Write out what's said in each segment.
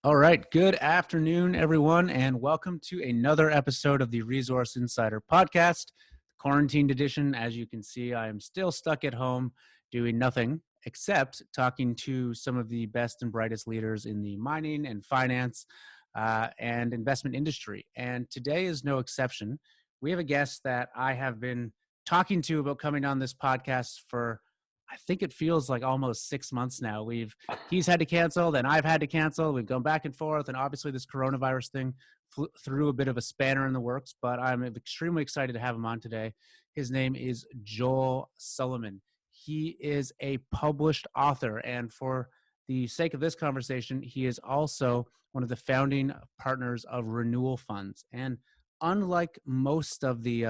All right. Good afternoon, everyone, and welcome to another episode of the Resource Insider podcast, quarantined edition. As you can see, I am still stuck at home doing nothing except talking to some of the best and brightest leaders in the mining and finance and investment industry. And today is no exception. We have a guest that I have been talking to about coming on this podcast for, I think it feels like almost 6 months now. He's had to cancel, then I've had to cancel. We've gone back and forth, and obviously this coronavirus thing threw a bit of a spanner in the works, but I'm extremely excited to have him on today. His name is Joel Sullivan. He is a published author, and for the sake of this conversation, he is also one of the founding partners of Renewal funds. And unlike most of the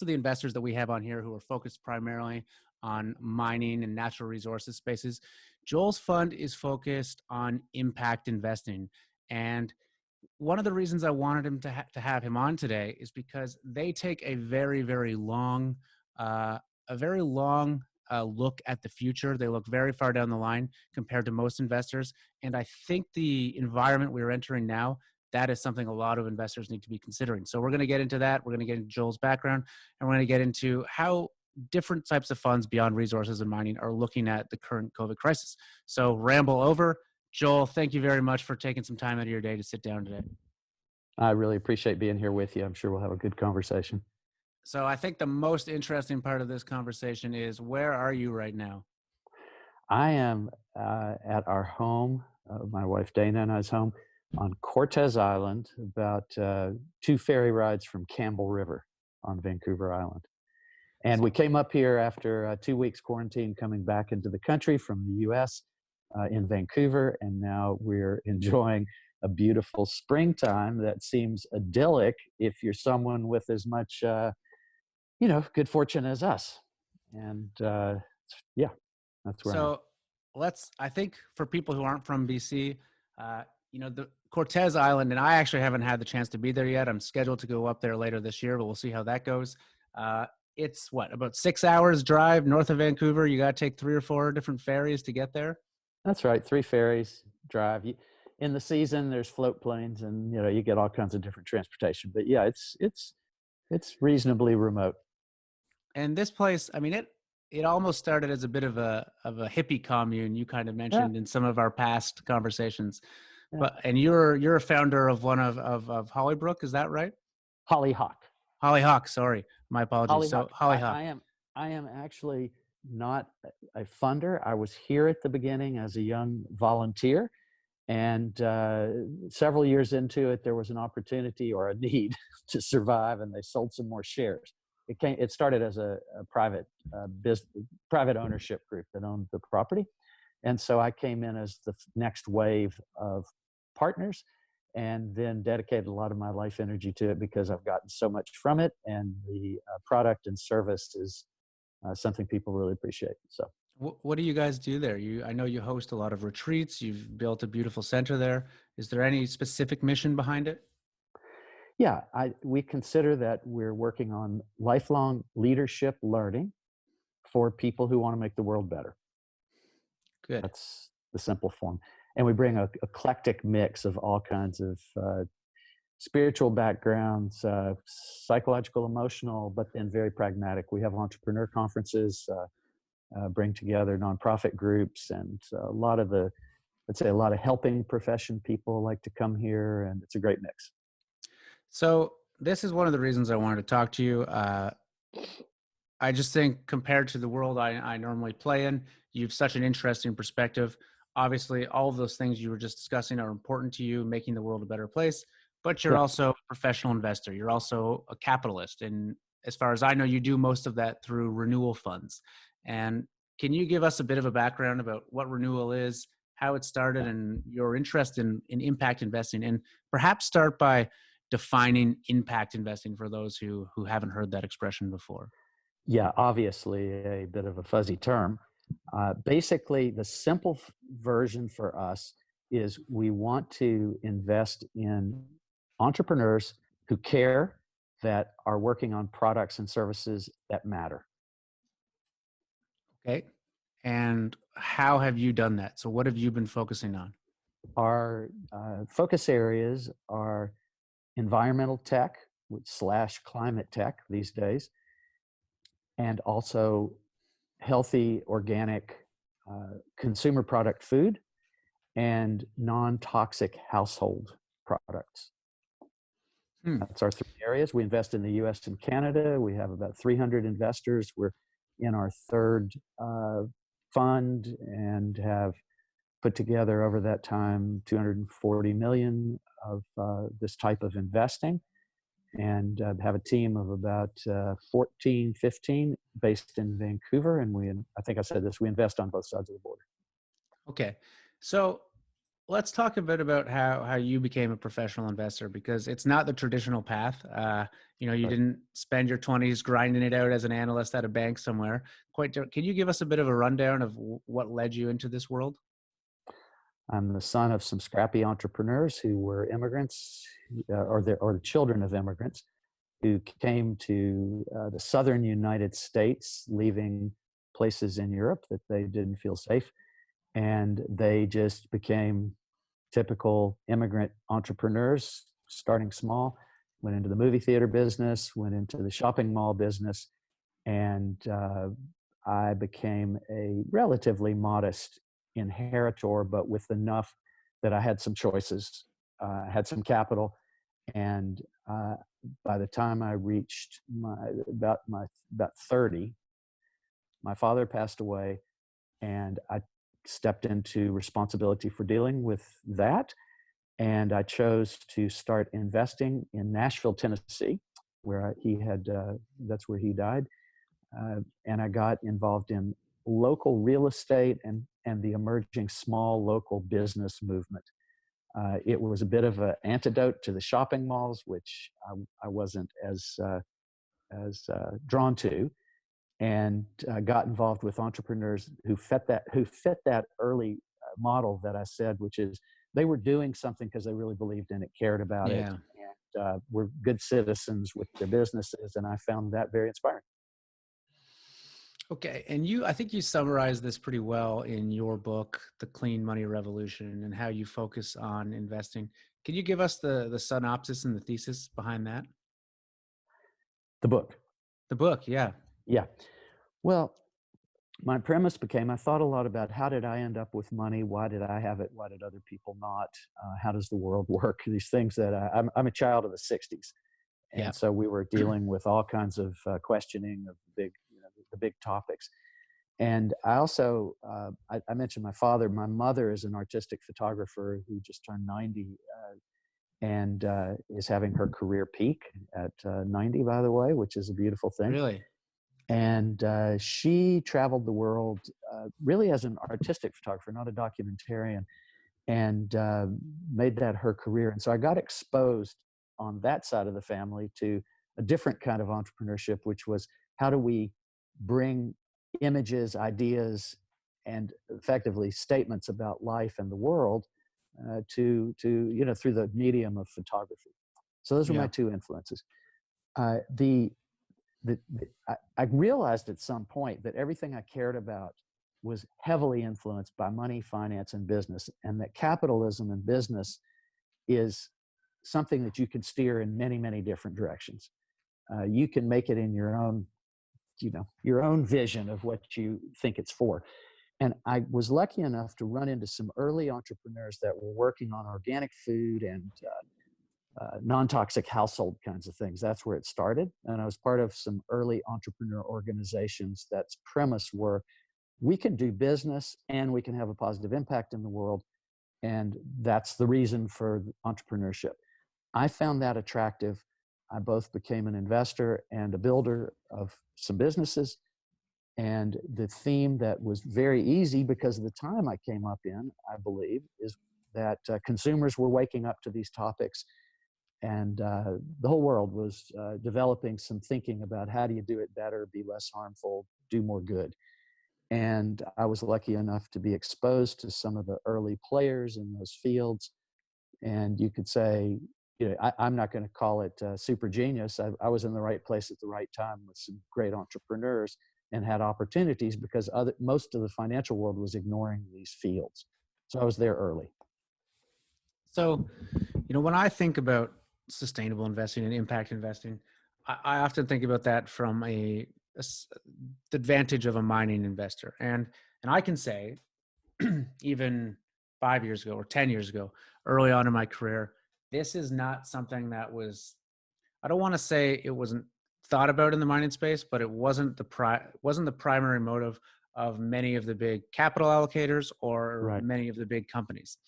investors that we have on here who are focused primarily on mining and natural resources spaces, Joel's fund is focused on impact investing. And one of the reasons I wanted him to have him on today is because they take a very, very long, look at the future. They look very far down the line compared to most investors. And I think the environment we're entering now, that is something a lot of investors need to be considering. So we're going to get into that. We're going to get into Joel's background, and we're going to get into how different types of funds beyond resources and mining are looking at the current COVID crisis. So ramble over. Joel, thank you very much for taking some time out of your day to sit down today. I really appreciate being here with you. I'm sure we'll have a good conversation. So I think the most interesting part of this conversation is, where are you right now? I am at our home, my wife Dana and I's home on Cortez Island, about 2 ferry rides from Campbell River on Vancouver Island. And we came up here after 2 weeks quarantine, coming back into the country from the US in Vancouver. And now we're enjoying a beautiful springtime that seems idyllic if you're someone with as much, good fortune as us. And yeah, that's where I'm at. So I think for people who aren't from BC, the Cortez Island, and I actually haven't had the chance to be there yet. I'm scheduled to go up there later this year, but we'll see how that goes. It's about 6 hours drive north of Vancouver. You got to take 3 or 4 different ferries to get there. That's right. 3 ferries drive. In the season, there's float planes, and you get all kinds of different transportation. But yeah, it's reasonably remote. And this place, I mean, it almost started as a bit of a hippie commune. You kind of Yeah, mentioned in some of our past conversations, yeah. and you're a founder of one of Hollybrook, is that right? Hollyhock. Hollyhock, sorry, my apologies. So Hollyhock. Hollyhock. I am actually not a funder. I was here at the beginning as a young volunteer, and several years into it, there was an opportunity or a need to survive, and they sold some more shares. It started as a private private ownership group that owned the property, and so I came in as the next wave of partners, and then dedicated a lot of my life energy to it because I've gotten so much from it, and the product and service is something people really appreciate. So. What do you guys do there? I know you host a lot of retreats. You've built a beautiful center there. Is there any specific mission behind it? Yeah, we consider that we're working on lifelong leadership learning for people who want to make the world better. Good. That's the simple form. And we bring a eclectic mix of all kinds of spiritual backgrounds, psychological, emotional, but then very pragmatic. We have entrepreneur conferences, bring together nonprofit groups, and let's say a lot of helping profession people like to come here, and it's a great mix. So this is one of the reasons I wanted to talk to you. I just think compared to the world I normally play in, you have such an interesting perspective. Obviously, all of those things you were just discussing are important to you, making the world a better place, but you're Yeah. also a professional investor. You're also a capitalist. And as far as I know, you do most of that through Renewal funds. And can you give us a bit of a background about what Renewal is, how it started, and your interest in impact investing? And perhaps start by defining impact investing for those who haven't heard that expression before. Yeah, obviously a bit of a fuzzy term. Basically, the simple version for us is we want to invest in entrepreneurs who care, that are working on products and services that matter. Okay. And how have you done that? So what have you been focusing on? Our focus areas are environmental tech slash climate tech these days, and also healthy organic consumer product food and non-toxic household products. Hmm. That's our three areas. We invest in the US and Canada. We have about 300 investors. We're in our third fund and have put together over that time 240 million of this type of investing, and have a team of about 14, 15 based in Vancouver. And I think I said this, we invest on both sides of the border. Okay. So let's talk a bit about how you became a professional investor, because it's not the traditional path. You Right. didn't spend your 20s grinding it out as an analyst at a bank somewhere. Can you give us a bit of a rundown of what led you into this world? I'm the son of some scrappy entrepreneurs who were immigrants, or the children of immigrants who came to the southern United States, leaving places in Europe that they didn't feel safe. And they just became typical immigrant entrepreneurs, starting small, went into the movie theater business, went into the shopping mall business, and I became a relatively modest inheritor, but with enough that I had some choices, had some capital, and by the time I reached about 30, my father passed away, and I stepped into responsibility for dealing with that. And I chose to start investing in Nashville, Tennessee, where that's where he died. And I got involved in local real estate and the emerging small local business movement. It was a bit of an antidote to the shopping malls, which I wasn't as drawn to, and got involved with entrepreneurs who fit that early model that I said, which is they were doing something because they really believed in it, cared about it, Yeah. and were good citizens with their businesses. And I found that very inspiring. Okay. And I think you summarized this pretty well in your book, The Clean Money Revolution, and how you focus on investing. Can you give us the synopsis and the thesis behind that? The book. The book, yeah. Yeah. Well, my premise became I thought a lot about how did I end up with money? Why did I have it? Why did other people not? How does the world work? These things that I'm a child of the 60s. Yeah. And so we were dealing with all kinds of questioning of the big topics. And I also, I mentioned my father. My mother is an artistic photographer who just turned 90, and is having her career peak at 90, by the way, which is a beautiful thing. Really? And she traveled the world really as an artistic photographer, not a documentarian, and made that her career. And so I got exposed on that side of the family to a different kind of entrepreneurship, which was how do we bring images, ideas, and effectively statements about life and the world through the medium of photography. So those were my Yeah. two influences. I realized at some point that everything I cared about was heavily influenced by money, finance, and business, and that capitalism and business is something that you can steer in many, many different directions. You can make it in your own vision of what you think it's for. And I was lucky enough to run into some early entrepreneurs that were working on organic food and non-toxic household kinds of things. That's where it started. And I was part of some early entrepreneur organizations that's premise were we can do business and we can have a positive impact in the world. And that's the reason for entrepreneurship. I found that attractive. I both became an investor and a builder of some businesses. And the theme that was very easy because of the time I came up in, I believe, is that consumers were waking up to these topics, and the whole world was developing some thinking about how do you do it better, be less harmful, do more good. And I was lucky enough to be exposed to some of the early players in those fields. And you could say, I'm not going to call it super genius. I was in the right place at the right time with some great entrepreneurs and had opportunities because most of the financial world was ignoring these fields. So I was there early. So, when I think about sustainable investing and impact investing, I often think about that from the advantage of a mining investor. And I can say, even 5 years ago or 10 years ago, early on in my career, this is not something that was, I don't want to say it wasn't thought about in the mining space, but it wasn't the primary motive of many of the big capital allocators or Right. many of the big companies.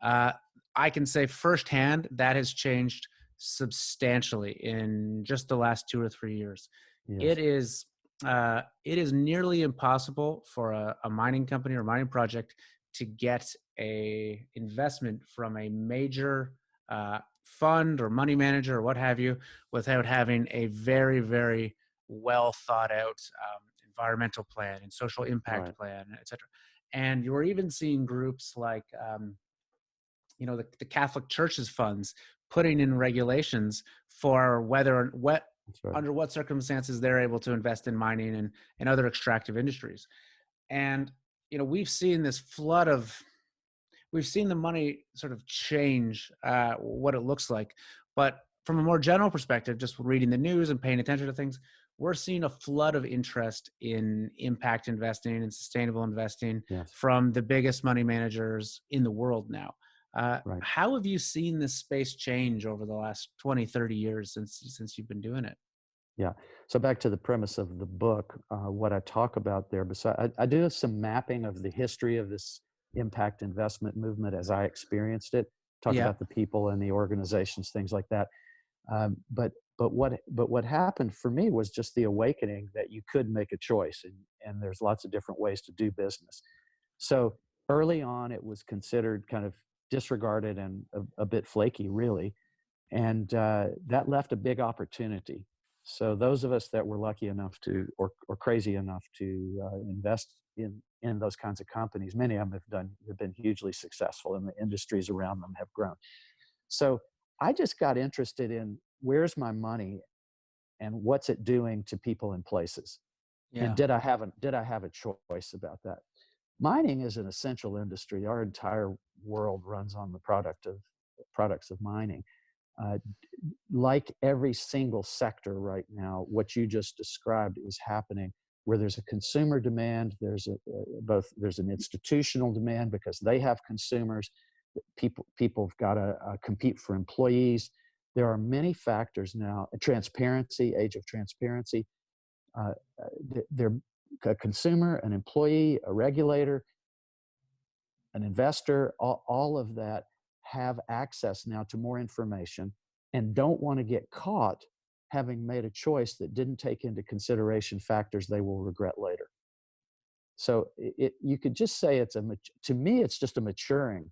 Uh, I can say firsthand that has changed substantially in just the last 2 or 3 years. It Yes. is it is nearly impossible for a mining company or mining project to get a investment from a major fund or money manager or what have you without having a very, very well thought out environmental plan and social impact Right. plan, et cetera. And you're even seeing groups like, the Catholic Church's funds putting in regulations for That's right. under what circumstances they're able to invest in mining and other extractive industries. And, we've seen this flood of we've seen the money sort of change what it looks like. But from a more general perspective, just reading the news and paying attention to things, we're seeing a flood of interest in impact investing and sustainable investing Yes. from the biggest money managers in the world now. Right. How have you seen this space change over the last 20, 30 years since you've been doing it? Yeah. So back to the premise of the book, what I talk about there, I do some mapping of the history of this impact investment movement as I experienced it. Talk Yeah. about the people and the organizations, things like that. But what happened for me was just the awakening that you could make a choice, and there's lots of different ways to do business. So early on, it was considered kind of disregarded and a bit flaky, really, and that left a big opportunity. So those of us that were lucky enough to, or crazy enough to invest in those kinds of companies, many of them have been hugely successful, and the industries around them have grown. So I just got interested in where's my money and what's it doing to people and places, and Yeah. did I have a choice about that? Mining is an essential industry. Our entire world runs on the products of mining. Uh, like every single sector right now, what you just described is happening where there's a consumer demand, there's an institutional demand because they have consumers. People have got to compete for employees. There are many factors now. Transparency, age of transparency. Uh, they're a consumer, an employee, a regulator, an investor, all of that have access now to more information and don't want to get caught having made a choice that didn't take into consideration factors they will regret later. So you could just say to me, it's just a maturing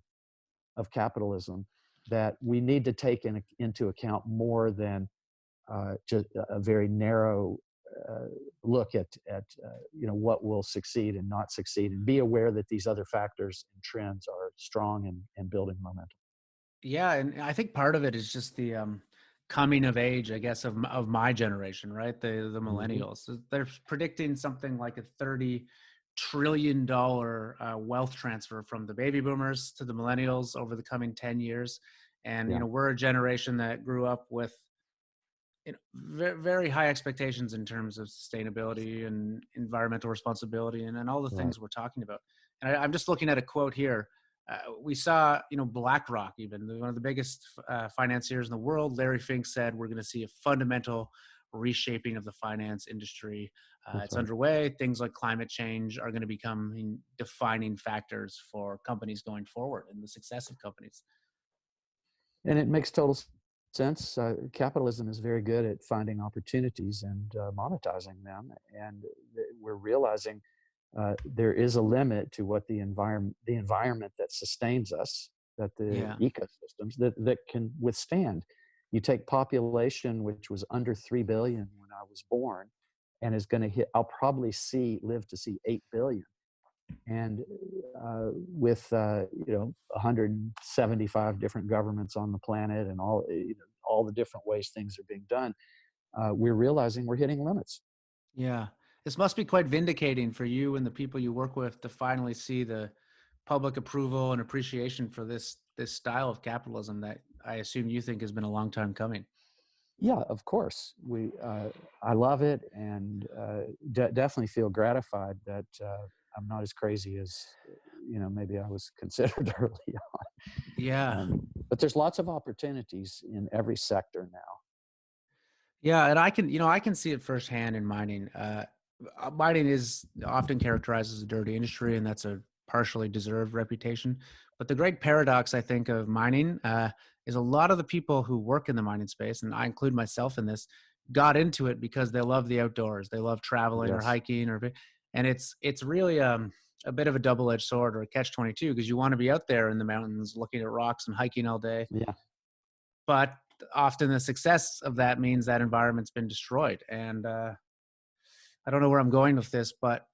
of capitalism that we need to take into account more than just a very narrow uh, look at what will succeed and not succeed, and be aware that these other factors and trends are strong and building momentum. Yeah, and I think part of it is just the coming of age, I guess, of my generation, right? The Hmm. millennials. So they're predicting something like a $30 trillion wealth transfer from the baby boomers to the millennials over the coming 10 years. And Yeah, we're a generation that grew up with very high expectations in terms of sustainability and environmental responsibility and all the right. things we're talking about. And I'm just looking at a quote here. We saw, BlackRock, even one of the biggest financiers in the world, Larry Fink, said we're going to see a fundamental reshaping of the finance industry. That's It's right. underway. Things like climate change are going to become defining factors for companies going forward and the success of companies. And it makes total sense. Capitalism is very good at finding opportunities and monetizing them, and we're realizing there is a limit to what the environment that sustains us, that the Yeah. ecosystems that can withstand. You take population, which was under 3 billion when I was born, and is going to hit. I'll probably live to see 8 billion, and with 175 different governments on the planet, and all the different ways things are being done, we're realizing we're hitting limits. Yeah. This must be quite vindicating for you and the people you work with to finally see the public approval and appreciation for this this style of capitalism that I assume you think has been a long time coming. Yeah, of course. I love it, and definitely feel gratified that I'm not as crazy as maybe I was considered early Yeah. on. But there's lots of opportunities in every sector now. Yeah, and I can see it firsthand in mining. Mining is often characterized as a dirty industry, and that's a partially deserved reputation. But the great paradox, I think, of mining is a lot of the people who work in the mining space, and I include myself in this, got into it because they love the outdoors. They love traveling or Yes. hiking, and it's really a bit of a double-edged sword or a catch-22 because you want to be out there in the mountains, looking at rocks and hiking all day, Yeah. but often the success of that means that environment's been destroyed. And I don't know where I'm going with this, but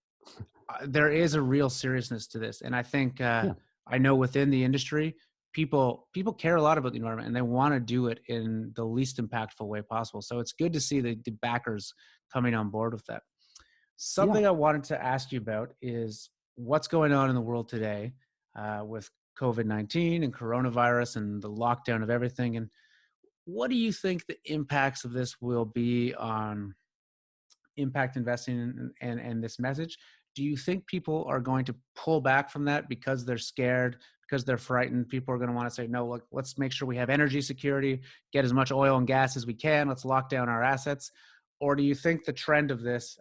there is a real seriousness to this. And I think Yeah. I know within the industry, people care a lot about the environment and they want to do it in the least impactful way possible. So it's good to see the backers coming on board with that. Yeah. Something I wanted to ask you about is what's going on in the world today with COVID-19 and coronavirus and the lockdown of everything. And what do you think the impacts of this will be on impact investing and this message? Do you think people are going to pull back from that because they're scared, because they're frightened? People are going to want to say, no, look, let's make sure we have energy security, get as much oil and gas as we can. Let's lock down our assets. Or do you think the trend of this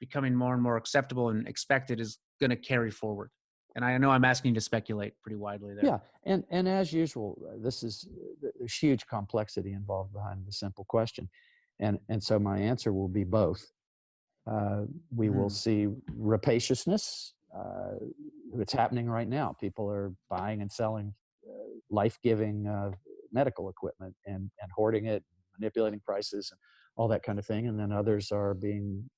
becoming more and more acceptable and expected is going to carry forward? And I know I'm asking you to speculate pretty widely there. Yeah. And as usual, there's huge complexity involved behind the simple question. And so my answer will be both. We will Mm, see rapaciousness. It's happening right now. People are buying and selling life-giving medical equipment and hoarding it, manipulating prices, and all that kind of thing. And then others are being,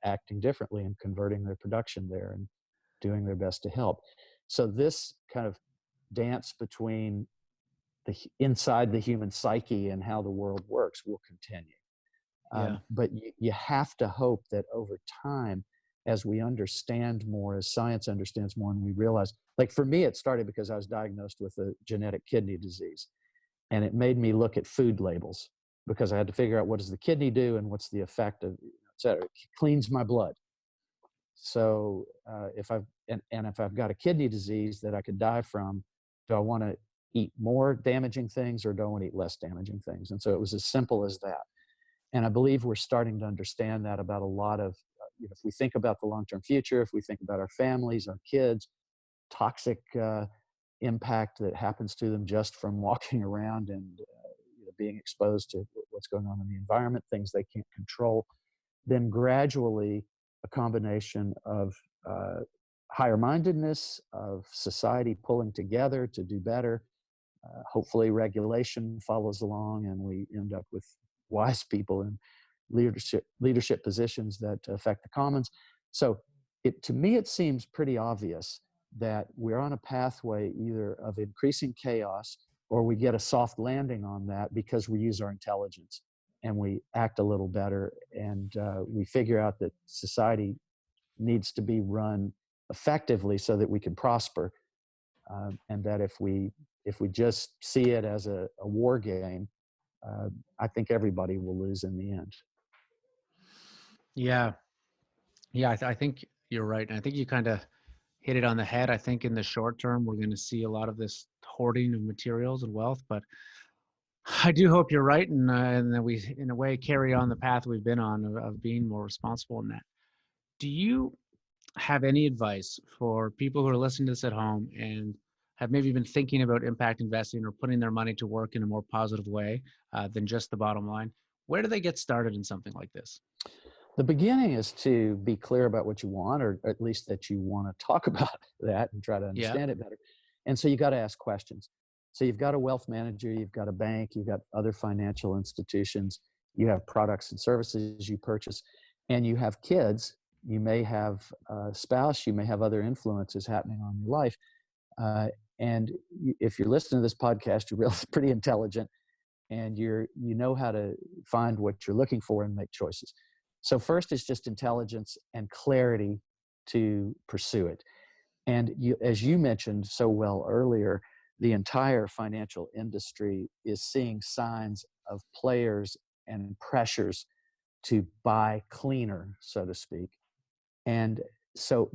acting differently and converting their production there and doing their best to help. So this kind of dance between inside the human psyche and how the world works will continue. yeah. But you have to hope that over time, as we understand more, as science understands more, and we realize, like for me, it started because I was diagnosed with a genetic kidney disease. And it made me look at food labels because I had to figure out what does the kidney do and what's the effect of, et cetera. It cleans my blood. So if I've got a kidney disease that I could die from, do I want to eat more damaging things or do I want to eat less damaging things? And so it was as simple as that. And I believe we're starting to understand that about a lot of, if we think about the long-term future, if we think about our families, our kids, toxic impact that happens to them just from walking around and being exposed to what's going on in the environment, things they can't control, then gradually a combination of higher mindedness, of society pulling together to do better. Hopefully, regulation follows along, and we end up with wise people in leadership positions that affect the commons. So, to me, it seems pretty obvious that we're on a pathway either of increasing chaos or we get a soft landing on that because we use our intelligence and we act a little better and we figure out that society needs to be run effectively so that we can prosper, and that if we just see it as a war game, I think everybody will lose in the end. Yeah. Yeah. I think you're right. And I think you kind of hit it on the head. I think in the short term, we're going to see a lot of this hoarding of materials and wealth, but I do hope you're right. And that we, in a way, carry on the path we've been on of being more responsible in that. Do you have any advice for people who are listening to this at home and have maybe been thinking about impact investing or putting their money to work in a more positive way than just the bottom line? Where do they get started in something like this? The beginning is to be clear about what you want, or at least that you want to talk about that and try to Yeah. understand it better. And so you got to ask questions. So you've got a wealth manager, you've got a bank, you've got other financial institutions, you have products and services you purchase, and you have kids. You may have a spouse, you may have other influences happening on your life. And if you're listening to this podcast, you're really pretty intelligent and you know how to find what you're looking for and make choices. So first is just intelligence and clarity to pursue it. And as you mentioned so well earlier, the entire financial industry is seeing signs of players and pressures to buy cleaner, so to speak. And so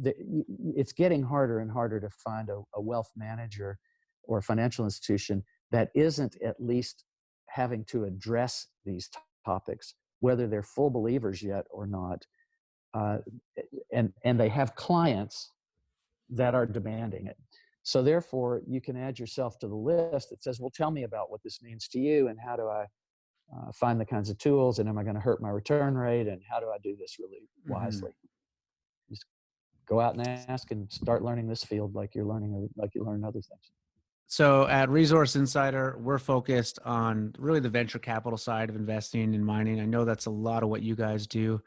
it's getting harder and harder to find a wealth manager or a financial institution that isn't at least having to address these topics, whether they're full believers yet or not. Uh, and they have clients that are demanding it. So therefore, you can add yourself to the list that says, well, tell me about what this means to you, and how do I find the kinds of tools, and am I going to hurt my return rate, and how do I do this really Mm-hmm. wisely? Just go out and ask and start learning this field like you're learning, like you learn other things. So at Resource Insider, we're focused on really the venture capital side of investing and mining. I know that's a lot of what you guys do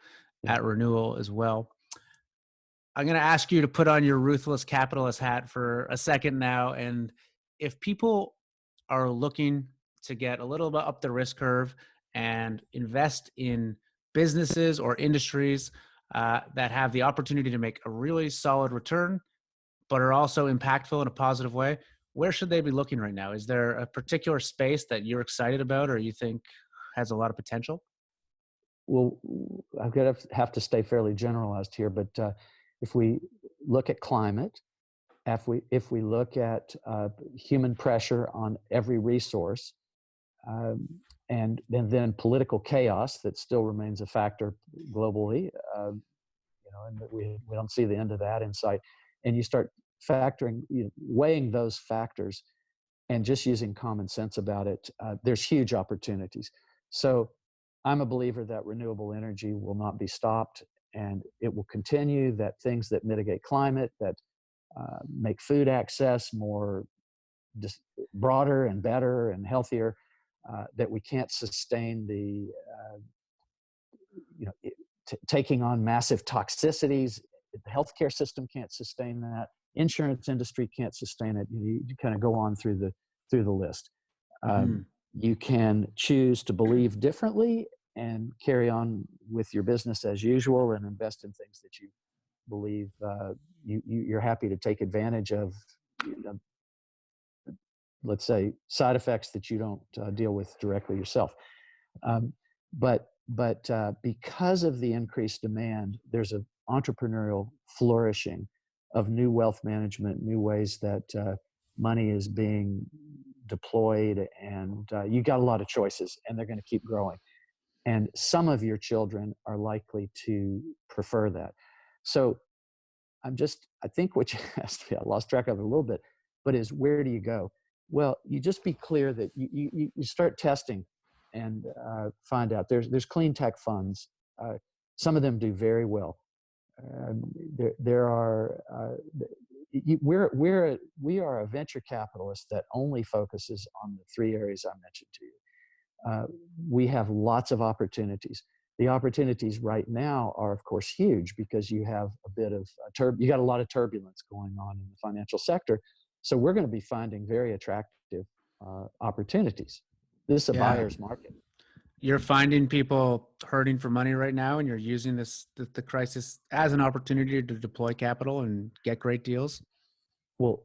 Yeah. at Renewal as well. I'm going to ask you to put on your ruthless capitalist hat for a second now. And if people are looking to get a little bit up the risk curve and invest in businesses or industries that have the opportunity to make a really solid return, but are also impactful in a positive way, where should they be looking right now? Is there a particular space that you're excited about or you think has a lot of potential? Well, I'm going to have to stay fairly generalized here, but if we look at climate, if we look at human pressure on every resource, um, and then political chaos that still remains a factor globally, and we don't see the end of that in sight, and you start factoring, weighing those factors and just using common sense about it, there's huge opportunities. So I'm a believer that renewable energy will not be stopped, and it will continue, that things that mitigate climate, that make food access more just broader and better and healthier, that we can't sustain the, taking on massive toxicities. The healthcare system can't sustain that. Insurance industry can't sustain it. You kind of go on through the list. Mm-hmm. You can choose to believe differently and carry on with your business as usual and invest in things that you believe you're happy to take advantage of, let's say, side effects that you don't deal with directly yourself. Um, but because of the increased demand, there's an entrepreneurial flourishing of new wealth management, new ways that money is being deployed, and you got a lot of choices, and they're going to keep growing. And some of your children are likely to prefer that. So I think what you asked me, I lost track of it a little bit, but is where do you go? Well, you just be clear that you start testing and find out. There's clean tech funds. Some of them do very well. There are we are a venture capitalist that only focuses on the three areas I mentioned to you. We have lots of opportunities. The opportunities right now are, of course, huge because you have a bit of you got a lot of turbulence going on in the financial sector. So we're going to be finding very attractive opportunities. This is a Yeah. buyer's market. You're finding people hurting for money right now, and you're using the crisis as an opportunity to deploy capital and get great deals. Well,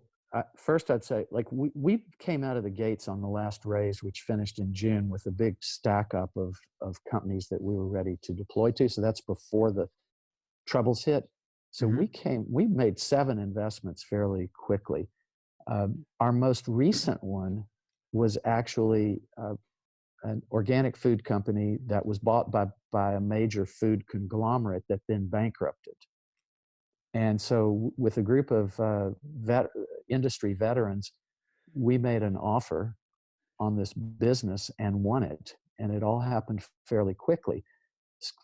first I'd say, like, we came out of the gates on the last raise, which finished in June, with a big stack up of companies that we were ready to deploy to. So that's before the troubles hit. So Mm-hmm. we made 7 investments fairly quickly. Our most recent one was actually an organic food company that was bought by a major food conglomerate that then bankrupted. And so with a group of industry veterans, we made an offer on this business and won it. And it all happened fairly quickly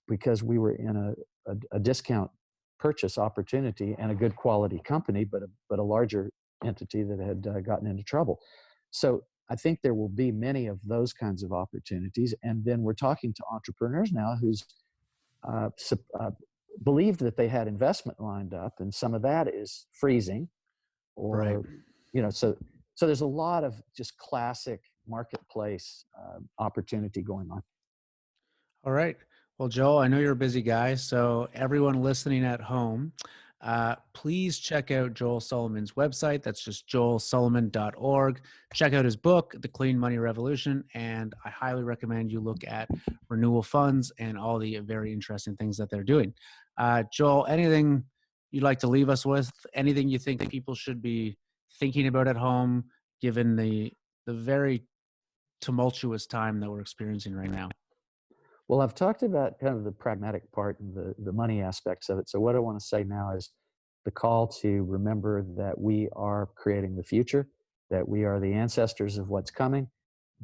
because we were in a discount purchase opportunity and a good quality company, but a larger entity that had gotten into trouble. So I think there will be many of those kinds of opportunities. And then we're talking to entrepreneurs now who's uh, believed that they had investment lined up, and some of that is freezing, Right. or so there's a lot of just classic marketplace opportunity going on. All right. Well, Joel, I know you're a busy guy, so everyone listening at home, Please check out Joel Sullivan's website. That's just joelsullivan.org. Check out his book, The Clean Money Revolution, and I highly recommend you look at Renewal Funds and all the very interesting things that they're doing. Joel, anything you'd like to leave us with? Anything you think that people should be thinking about at home, given the very tumultuous time that we're experiencing right now? Well, I've talked about kind of the pragmatic part and the money aspects of it. So what I want to say now is the call to remember that we are creating the future, that we are the ancestors of what's coming,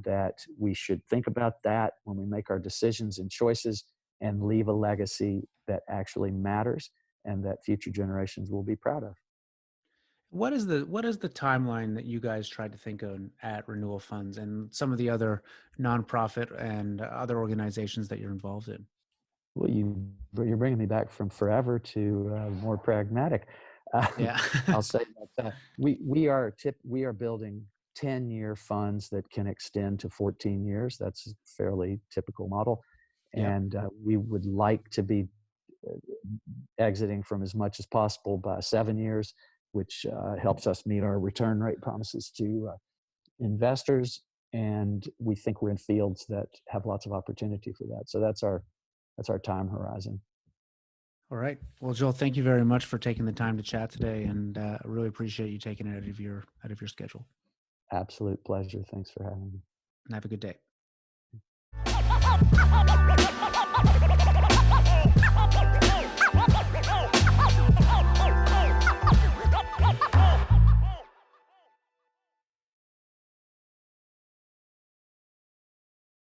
that we should think about that when we make our decisions and choices and leave a legacy that actually matters and that future generations will be proud of. What is the timeline that you guys tried to think of at Renewal Funds and some of the other nonprofit and other organizations that you're involved in? Well, you're bringing me back from forever to more pragmatic. Uh, Yeah. I'll say that we are building 10-year funds that can extend to 14 years. That's a fairly typical model, Yeah. and we would like to be uh, exiting from as much as possible by 7 years, which helps us meet our return rate promises to investors. And we think we're in fields that have lots of opportunity for that. So that's our time horizon. All right. Well, Joel, thank you very much for taking the time to chat today, and I really appreciate you taking it out of your schedule. Absolute pleasure. Thanks for having me. And have a good day.